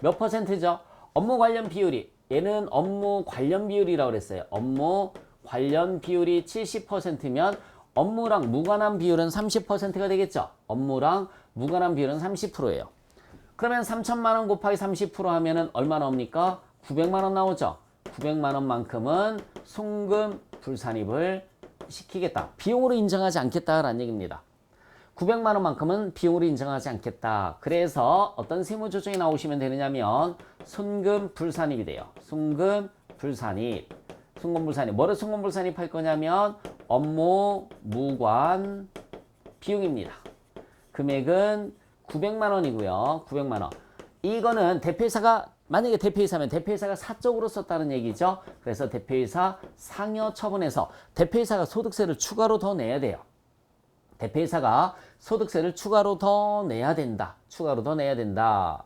몇 퍼센트죠? 업무 관련 비율이 얘는 업무 관련 비율이라고 그랬어요. 업무 관련 비율이 70%면 업무랑 무관한 비율은 30%가 되겠죠. 업무랑 무관한 비율은 30%예요. 그러면 3천만 원 곱하기 30% 하면은 얼마 나옵니까? 900만 원 나오죠. 900만 원만큼은 송금 불산입을 시키겠다. 비용으로 인정하지 않겠다라는 얘기입니다. 900만 원만큼은 비용으로 인정하지 않겠다. 그래서 어떤 세무 조정이 나오시면 되느냐면 순금 불산입이 돼요. 순금 불산입. 순금불산입. 뭐를 순금불산입 할 거냐면 업무 무관 비용입니다. 금액은 900만 원이고요. 900만 원. 이거는 대표이사가 만약에 대표이사면 대표이사가 사적으로 썼다는 얘기죠. 그래서 대표이사 상여 처분해서 대표이사가 소득세를 추가로 더 내야 돼요. 대표이사가 소득세를 추가로 더 내야 된다. 추가로 더 내야 된다.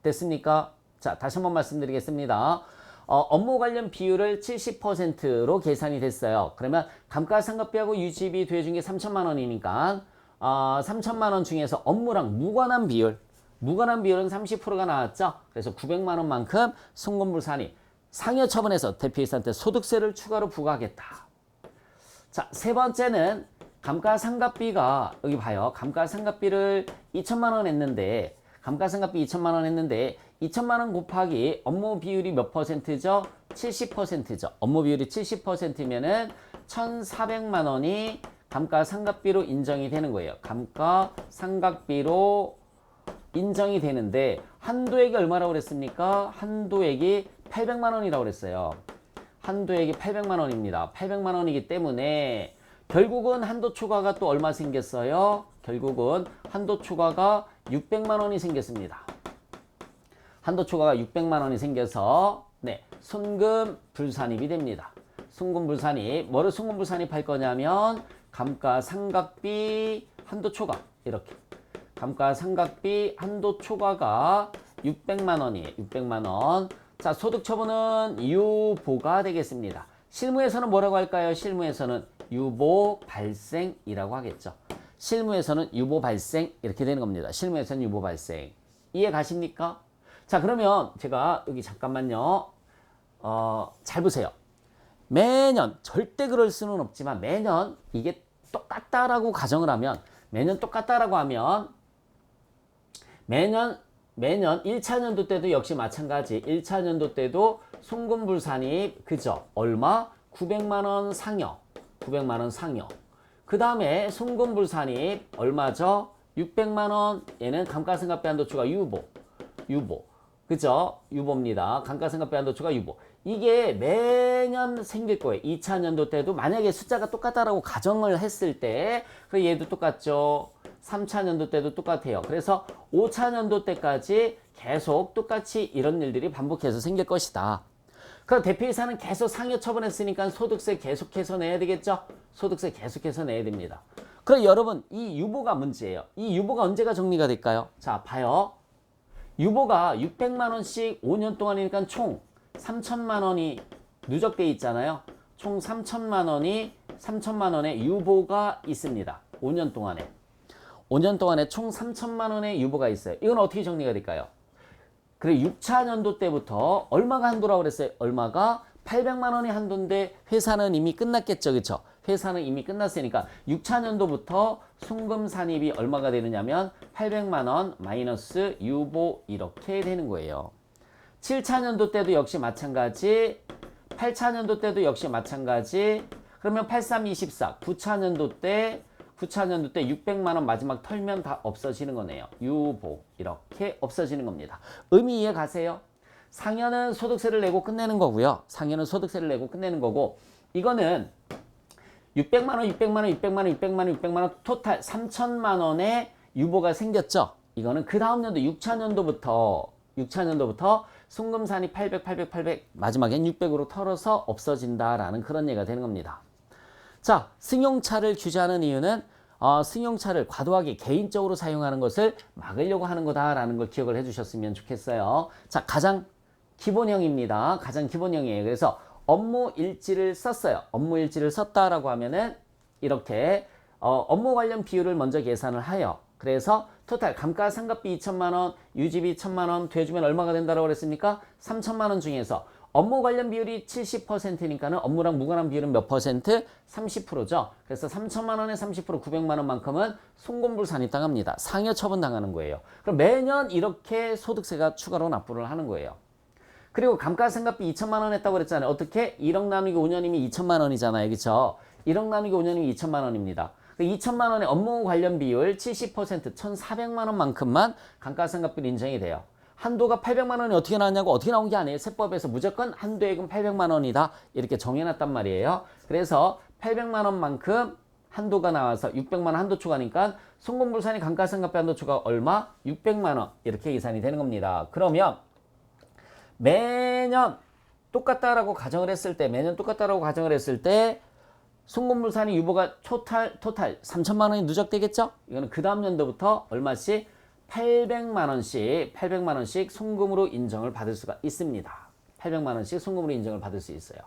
됐습니까? 자, 다시 한번 말씀드리겠습니다. 업무 관련 비율을 70%로 계산이 됐어요. 그러면 감가상각비하고 유지비 더해준 게 3천만 원이니까 3천만 원 중에서 업무랑 무관한 비율은 30%가 나왔죠. 그래서 900만 원만큼 순금불산입 상여 처분해서 대표이사한테 소득세를 추가로 부과하겠다. 자, 세 번째는 감가상각비가 여기 봐요. 감가상각비를 2천만 원 했는데 감가상각비 2천만 원 했는데 2천만 원 곱하기 업무 비율이 몇 퍼센트죠? 70%죠. 업무 비율이 70%면은 1,400만 원이 감가상각비로 인정이 되는 거예요. 감가상각비로 인정이 되는데 한도액이 얼마라고 그랬습니까? 한도액이 800만 원이라고 그랬어요. 한도액이 800만 원입니다. 800만 원이기 때문에 결국은 한도 초과가 또 얼마 생겼어요? 결국은 한도 초과가 600만 원이 생겼습니다. 한도 초과가 600만 원이 생겨서 순금 불산입이 됩니다. 순금 불산입. 뭐를 순금 불산입 할 거냐면 감가상각비 한도 초과 이렇게. 감가상각비 한도 초과가 600만 원이에요. 600만 원. 자, 소득 처분은 유보가 되겠습니다. 실무에서는 뭐라고 할까요? 실무에서는 유보 발생이라고 하겠죠. 실무에서는 유보 발생 이렇게 되는 겁니다. 실무에서는 유보 발생. 이해 가십니까? 자, 그러면 제가 여기 잠깐만요. 잘 보세요. 매년 절대 그럴 수는 없지만 매년 이게 똑같다라고 가정을 하면 매년 똑같다라고 하면 매년 1차 년도 때도 역시 마찬가지. 1차 년도 때도 순금불산입 그죠? 얼마? 900만 원 상여. 900만 원 상여. 그 다음에 순금불산입 얼마죠? 600만 원. 얘는 감가상각비 한도초과 유보. 그죠? 유보입니다. 감가상각비 한도초과 유보. 이게 매년 생길 거예요. 2차 년도 때도 만약에 숫자가 똑같다라고 가정을 했을 때 그럼 얘도 똑같죠. 3차 년도 때도 똑같아요. 그래서 5차 년도 때까지 계속 똑같이 이런 일들이 반복해서 생길 것이다. 그럼 대표이사는 계속 상여 처분했으니까 소득세 계속해서 내야 되겠죠? 소득세 계속해서 내야 됩니다. 그럼 여러분 이 유보가 문제예요. 이 유보가 언제가 정리가 될까요? 자, 봐요. 유보가 600만 원씩 5년 동안이니까 총 3천만 원이 누적돼 있잖아요. 총 3천만 원의 유보가 있습니다. 5년 동안에. 5년 동안에 총 3천만 원의 유보가 있어요. 이건 어떻게 정리가 될까요? 그래 6차 년도 때부터 얼마가 한도라고 그랬어요? 얼마가 800만 원이 한도인데 회사는 이미 끝났겠죠. 그렇죠? 회사는 이미 끝났으니까 6차 년도부터 순금 산입이 얼마가 되느냐면 800만 원 마이너스 유보 이렇게 되는 거예요. 7차 년도 때도 역시 마찬가지. 8차 년도 때도 역시 마찬가지. 그러면 83, 24. 9차 년도 때 600만 원 마지막 털면 다 없어지는 거네요. 유보 이렇게 없어지는 겁니다. 의미 이해 가세요? 상여는 소득세를 내고 끝내는 거고요. 상여는 소득세를 내고 끝내는 거고 이거는 600만 원, 600만 원, 600만 원, 600만 원, 600만 원 토탈 3천만 원의 유보가 생겼죠. 이거는 그 다음 년도 6차 년도부터 순금산이 800, 800, 800 마지막엔 600으로 털어서 없어진다라는 그런 얘기가 되는 겁니다. 자, 승용차를 규제하는 이유는 승용차를 과도하게 개인적으로 사용하는 것을 막으려고 하는 거다라는 걸 기억을 해주셨으면 좋겠어요. 자, 가장 기본형입니다. 가장 기본형이에요. 그래서 업무 일지를 썼어요. 업무 일지를 썼다라고 하면은 이렇게 업무 관련 비율을 먼저 계산을 하여 그래서 토탈 감가상각비 2천만 원, 유지비 1천만 원 더해주면 얼마가 된다고 그랬습니까? 3천만 원 중에서 업무 관련 비율이 70%니까는 업무랑 무관한 비율은 몇 퍼센트? 30%죠. 그래서 3천만 원에 30% 900만 원만큼은 순금불산입 당합니다. 상여 처분 당하는 거예요. 그럼 매년 이렇게 소득세가 추가로 납부를 하는 거예요. 그리고 감가상각비 2천만 원 했다고 그랬잖아요. 어떻게? 1억 나누기 5년이면 2천만 원이잖아요. 그렇죠? 1억 나누기 5년이면 2천만 원입니다. 2천만 원의 업무 관련 비율 70% 1,400만 원만큼만 감가상각비로 인정이 돼요. 한도가 800만 원이 어떻게 나왔냐고 어떻게 나온 게 아니에요. 세법에서 무조건 한도액은 800만 원이다 이렇게 정해놨단 말이에요. 그래서 800만 원만큼 한도가 나와서 600만 원 한도 초과니까 송금불산이 감가상각비 한도 초과 얼마? 600만 원 이렇게 계산이 되는 겁니다. 그러면 매년 똑같다라고 가정을 했을 때 매년 똑같다라고 가정을 했을 때 송금불산이 유보가 토탈 3천만 원이 누적되겠죠? 이거는 그 다음 연도부터 얼마씩? 800만 원씩 송금으로 인정을 받을 수가 있습니다. 800만 원씩 송금으로 인정을 받을 수 있어요.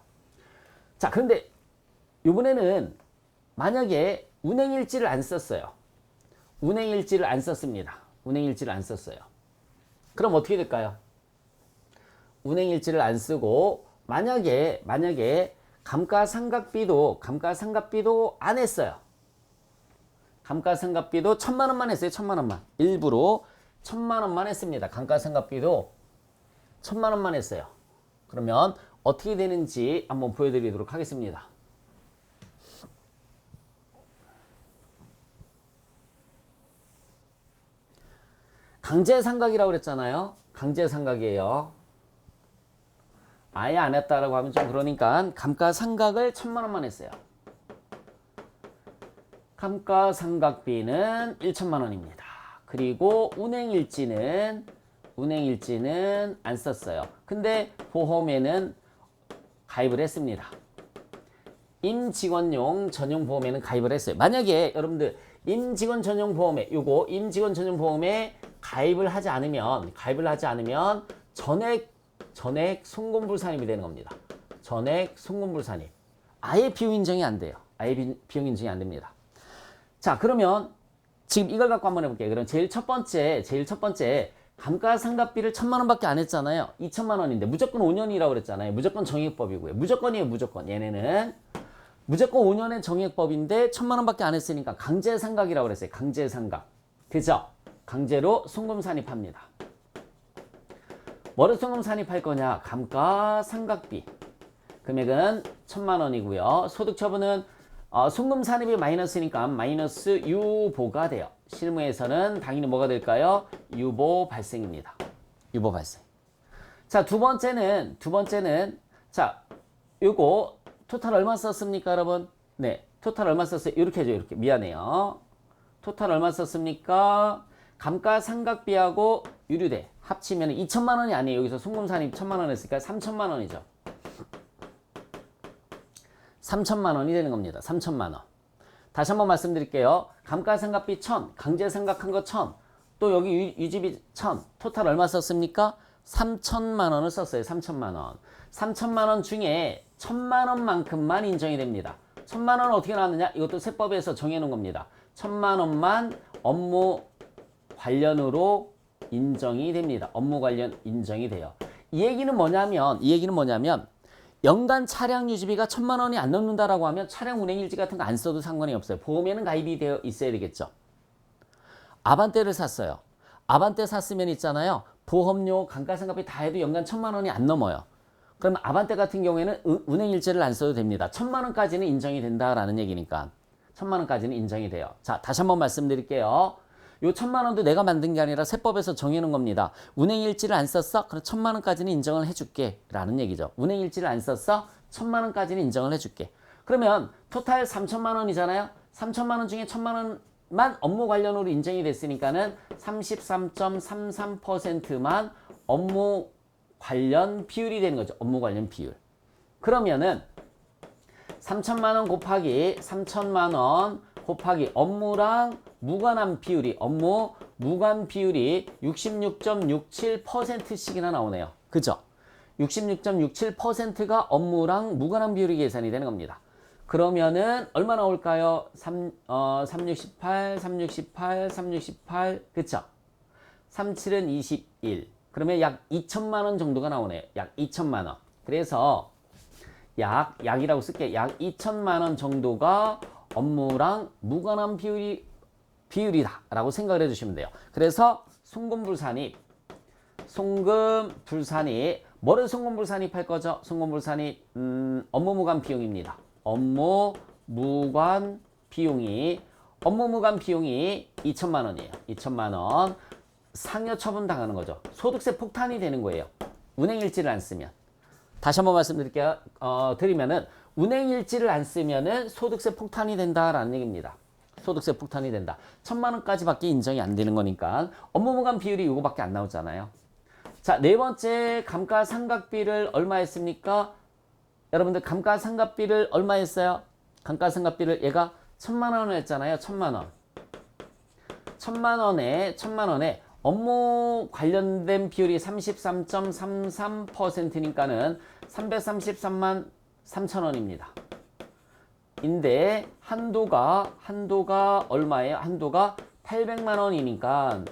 자, 그런데 이번에는 만약에 운행일지를 안 썼어요. 운행일지를 안 썼습니다. 운행일지를 안 썼어요. 그럼 어떻게 될까요? 운행일지를 안 쓰고 만약에 감가상각비도 안 했어요. 감가상각비도 1,000만 원만 했어요. 1,000만 원만. 일부러 1,000만 원만 했습니다. 감가상각비도 1,000만 원만 했어요. 그러면 어떻게 되는지 한번 보여드리도록 하겠습니다. 강제상각이라고 그랬잖아요. 강제상각이에요. 아예 안 했다라고 하면 좀 그러니까 감가상각을 1,000만 원만 했어요. 감가상각비는 1,000만 원입니다. 그리고 운행일지는 안 썼어요. 근데 보험에는 가입을 했습니다. 임직원용 전용 보험에는 가입을 했어요. 만약에 여러분들 임직원 전용 보험에 임직원 전용 보험에 가입을 하지 않으면 전액 송금불산입이 되는 겁니다. 전액 송금불산입. 아예 비용 인정이 안 돼요. 아예 비용 인정이 안 됩니다. 자, 그러면 지금 이걸 갖고 한번 해볼게요. 그럼 제일 첫 번째 감가상각비를 1,000만 원밖에 안 했잖아요. 2,000만 원인데 무조건 5년이라고 그랬잖아요. 무조건 정액법이고요. 무조건이에요, 무조건. 얘네는 무조건 5년의 정액법인데 1,000만 원밖에 안 했으니까 강제상각이라고 그랬어요. 강제상각. 그죠? 강제로 송금 산입합니다. 뭐를 송금 산입할 거냐? 감가상각비. 금액은 1,000만 원이고요. 소득처분은 송금 산입이 마이너스니까 마이너스 유보가 돼요. 실무에서는 당연히 뭐가 될까요? 유보 발생입니다. 유보 발생. 자, 두 번째는 자, 요거 토탈 얼마 썼습니까, 여러분? 네, 토탈 얼마 썼어요? 이렇게 해줘, 이렇게. 미안해요. 토탈 얼마 썼습니까? 감가상각비하고 유류대 합치면 2,000만 원이 아니에요. 여기서 송금 산입 1,000만 원 했으니까 3,000만 원이죠. 3,000만 원이 되는 겁니다. 3,000만 원. 다시 한번 말씀드릴게요. 감가상각비 1,000, 강제상각한 거 1,000, 또 여기 유지비 1,000, 토탈 얼마 썼습니까? 3,000만 원을 썼어요. 3,000만 원. 3,000만 원 중에 1,000만 원만큼만 인정이 됩니다. 1,000만 원은 어떻게 나왔느냐? 이것도 세법에서 정해놓은 겁니다. 1,000만 원만 업무 관련으로 인정이 됩니다. 업무 관련 인정이 돼요. 이 얘기는 뭐냐면 연간 차량 유지비가 1,000만 원이 안 넘는다라고 하면 차량 운행일지 같은 거 안 써도 상관이 없어요. 보험에는 가입이 되어 있어야 되겠죠. 아반떼를 샀어요. 아반떼 샀으면 있잖아요. 보험료, 감가상각비 다 해도 연간 1,000만 원이 안 넘어요. 그럼 아반떼 같은 경우에는 운행일지를 안 써도 됩니다. 1,000만 원까지는 인정이 된다라는 얘기니까. 1,000만 원까지는 인정이 돼요. 자, 다시 한번 말씀드릴게요. 요 1,000만 원도 내가 만든 게 아니라 세법에서 정해놓은 겁니다. 운행일지를 안 썼어? 그럼 1,000만 원까지는 인정을 해줄게 라는 얘기죠. 운행일지를 안 썼어? 1,000만 원까지는 인정을 해줄게. 그러면 토탈 3,000만 원이잖아요. 3,000만 원 중에 1,000만 원만 업무 관련으로 인정이 됐으니까는 33.33%만 업무 관련 비율이 되는 거죠. 업무 관련 비율. 그러면은 3,000만 원 곱하기 3,000만 원 곱하기 업무랑 무관한 비율이 업무 무관 비율이 66.67%씩이나 나오네요. 그죠? 66.67%가 업무랑 무관한 비율이 계산이 되는 겁니다. 그러면은 얼마 나올까요? 368, 368, 368, 그쵸? 37은 21. 그러면 약 2천만 원 정도가 나오네요. 약 2천만 원. 그래서 약이라고 쓸게. 약 2천만 원 정도가 업무랑 무관한 비율이다 라고 생각을 해주시면 돼요. 그래서 송금불산입 뭐를 송금불산입할 거죠? 송금불산입 업무 무관 비용입니다. 업무 무관 비용이 업무무관 비용이 2천만 원이에요. 2천만 원. 상여 처분 당하는 거죠. 소득세 폭탄이 되는 거예요. 운행일지를 안 쓰면. 다시 한번 말씀드릴게요. 드리면은 운행일지를 안 쓰면은 소득세 폭탄이 된다라는 얘기입니다. 소득세 폭탄이 된다. 1,000만 원까지밖에 인정이 안 되는 거니까 업무무관 비율이 이거밖에 안 나오잖아요. 자, 네 번째 감가상각비를 얼마 했습니까? 여러분들 감가상각비를 얼마 했어요? 감가상각비를 얘가 1,000만 원을 했잖아요. 1,000만 원. 1,000만 원에 업무 관련된 비율이 33.33%니까는 333만 3천 원입니다. 인데 한도가 얼마예요? 한도가 800만 원이니까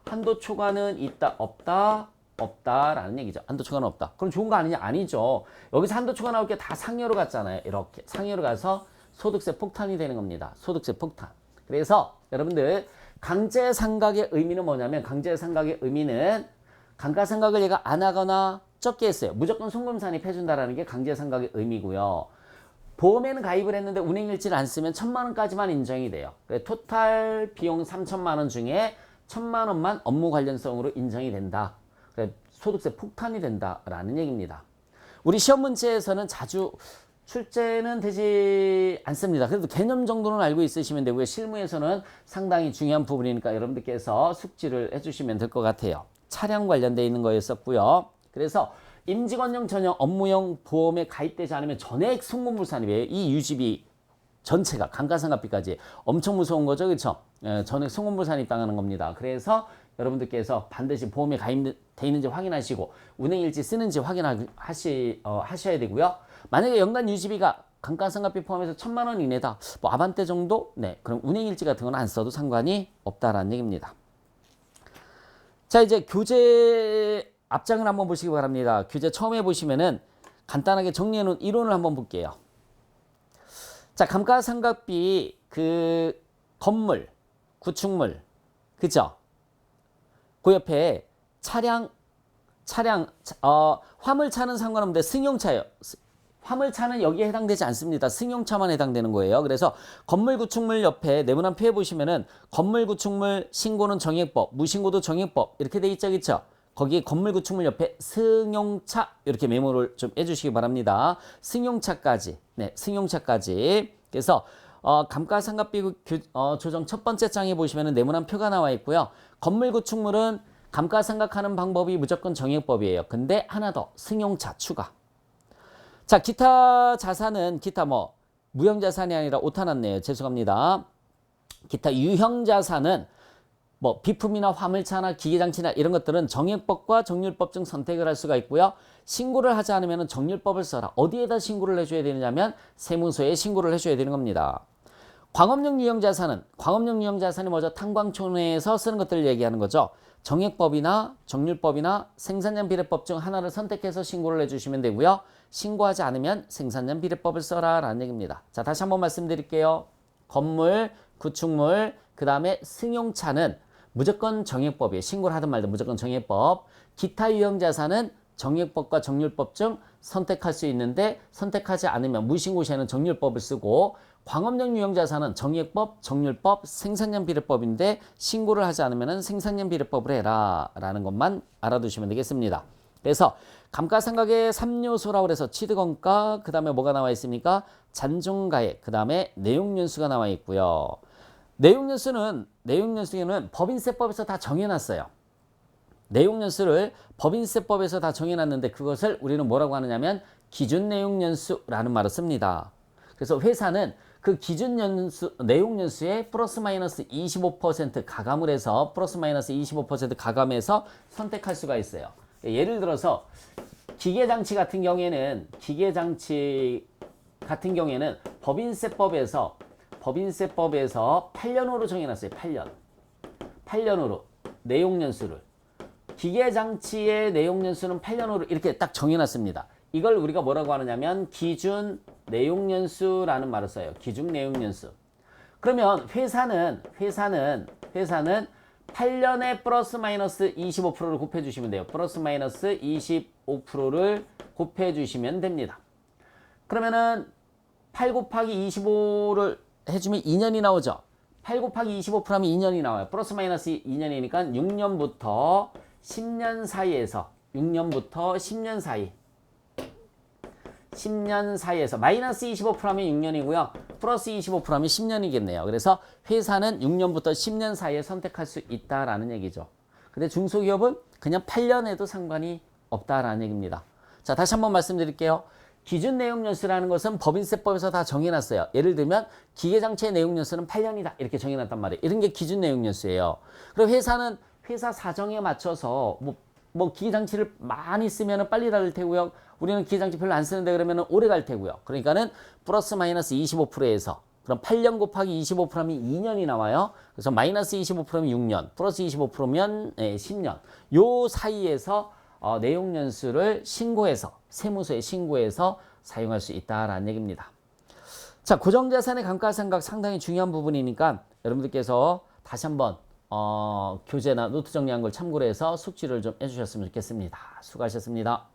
한도 초과는 있다 없다? 없다라는 얘기죠. 한도 초과는 없다. 그럼 좋은 거 아니냐? 아니죠. 여기서 한도 초과 나올 게 다 상여로 갔잖아요. 이렇게 상여로 가서 소득세 폭탄이 되는 겁니다. 소득세 폭탄. 그래서 여러분들 강제상각의 의미는 뭐냐면 강제상각의 의미는 감가상각을 얘가 안 하거나 적게 했어요. 무조건 송금산입 해준다라는 게 강제상각의 의미고요. 보험에는 가입을 했는데 운행일지를 안 쓰면 1,000만 원까지만 인정이 돼요. 토탈 비용 3천만 원 중에 1,000만 원만 업무 관련성으로 인정이 된다. 소득세 폭탄이 된다라는 얘기입니다. 우리 시험 문제에서는 자주 출제는 되지 않습니다. 그래도 개념 정도는 알고 있으시면 되고요. 실무에서는 상당히 중요한 부분이니까 여러분들께서 숙지를 해주시면 될 것 같아요. 차량 관련되어 있는 거였었고요. 그래서 임직원용 전용 업무용 보험에 가입되지 않으면 전액 송금불산입이에요. 이 유지비 전체가 감가상각비까지 엄청 무서운 거죠. 그렇죠? 전액 송금불산입 당하는 겁니다. 그래서 여러분들께서 반드시 보험에 가입되어 있는지 확인하시고 운행일지 쓰는지 하셔야 되고요. 만약에 연간 유지비가 감가상각비 포함해서 1,000만 원 이내다. 뭐 아반떼 정도? 네. 그럼 운행일지 같은 건 안 써도 상관이 없다라는 얘기입니다. 자, 이제 교재 앞장을 한번 보시기 바랍니다. 교재 처음에 보시면은 간단하게 정리해 놓은 이론을 한번 볼게요. 자, 감가상각비 그 건물, 구축물, 그죠? 그 옆에 화물차는 상관없는데 승용차예요. 화물차는 여기에 해당되지 않습니다. 승용차만 해당되는 거예요. 그래서 건물 구축물 옆에 네모난 표에 보시면은 건물 구축물 신고는 정액법, 무신고도 정액법 이렇게 돼 있죠, 그렇죠? 거기에 건물 구축물 옆에 승용차 이렇게 메모를 좀 해주시기 바랍니다. 승용차까지, 네, 승용차까지. 그래서 감가상각비 조정 첫 번째 장에 보시면은 네모난 표가 나와 있고요. 건물 구축물은 감가상각하는 방법이 무조건 정액법이에요. 근데 하나 더 승용차 추가. 자, 기타 자산은 기타 무형자산이 아니라 오타 났네요. 죄송합니다. 기타 유형자산은 비품이나 화물차나 기계장치나 이런 것들은 정액법과 정률법 중 선택을 할 수가 있고요. 신고를 하지 않으면 정률법을 써라. 어디에다 신고를 해줘야 되느냐면 세무서에 신고를 해줘야 되는 겁니다. 광업용 유형자산이 뭐죠? 탄광촌에서 쓰는 것들을 얘기하는 거죠. 정액법이나 정률법이나 생산량 비례법 중 하나를 선택해서 신고를 해주시면 되고요. 신고하지 않으면 생산량 비례법을 써라 라는 얘기입니다. 자, 다시 한번 말씀드릴게요. 건물, 구축물, 그 다음에 승용차는 무조건 정액법이에요. 신고를 하든 말든 무조건 정액법. 기타 유형자산은 정액법과 정률법 중 선택할 수 있는데 선택하지 않으면 무신고 시에는 정률법을 쓰고 광업용 유형자산은 정액법, 정률법, 생산량 비례법인데 신고를 하지 않으면 생산량 비례법을 해라 라는 것만 알아두시면 되겠습니다. 그래서 감가상각의 3요소라고 해서 취득원가, 그 다음에 뭐가 나와 있습니까? 잔존가액, 그 다음에 내용연수가 나와 있고요. 내용연수는 법인세법에서 다 정해놨어요. 내용연수를 법인세법에서 다 정해놨는데 그것을 우리는 뭐라고 하느냐면 기준내용연수라는 말을 씁니다. 그래서 회사는 그 내용연수에 플러스 마이너스 25% 가감을 해서 플러스 마이너스 25% 가감해서 선택할 수가 있어요. 예를 들어서 기계장치 같은 경우에는 법인세법에서 8년으로 정해놨어요. 8년으로 내용연수를. 기계장치의 내용연수는 8년으로 이렇게 딱 정해놨습니다. 이걸 우리가 뭐라고 하느냐면 기준 내용연수라는 말을 써요. 기준 내용연수. 그러면 회사는 8년에 플러스 마이너스 25%를 곱해주시면 돼요. 플러스 마이너스 25%를 곱해주시면 됩니다. 그러면은 8 곱하기 25를 해주면 2년이 나오죠. 8 곱하기 25% 하면 2년이 나와요. 플러스 마이너스 2년이니까 6년부터 10년 사이에서 6년부터 10년 사이 10년 사이에서 마이너스 25% 하면 6년이고요. 플러스 25% 하면 10년이겠네요. 그래서 회사는 6년부터 10년 사이에 선택할 수 있다라는 얘기죠. 근데 중소기업은 그냥 8년에도 상관이 없다라는 얘기입니다. 자, 다시 한번 말씀드릴게요. 기준 내용 연수라는 것은 법인세법에서 다 정해놨어요. 예를 들면 기계장치의 내용 연수는 8년이다 이렇게 정해놨단 말이에요. 이런 게 기준 내용 연수예요. 그럼 회사는 회사 사정에 맞춰서 뭐 기계장치를 많이 쓰면 빨리 달 테고요. 우리는 기계장치 별로 안 쓰는데 그러면 오래 갈 테고요. 그러니까는 플러스 마이너스 25%에서 그럼 8년 곱하기 25%면 2년이 나와요. 그래서 마이너스 25%면 6년, 플러스 25%면 10년. 요 사이에서 내용 연수를 신고해서 세무서에 신고해서 사용할 수 있다라는 얘기입니다. 자, 고정자산의 감가상각 상당히 중요한 부분이니까 여러분들께서 다시 한번 교재나 노트 정리한 걸 참고로 해서 숙지를 좀 해주셨으면 좋겠습니다. 수고하셨습니다.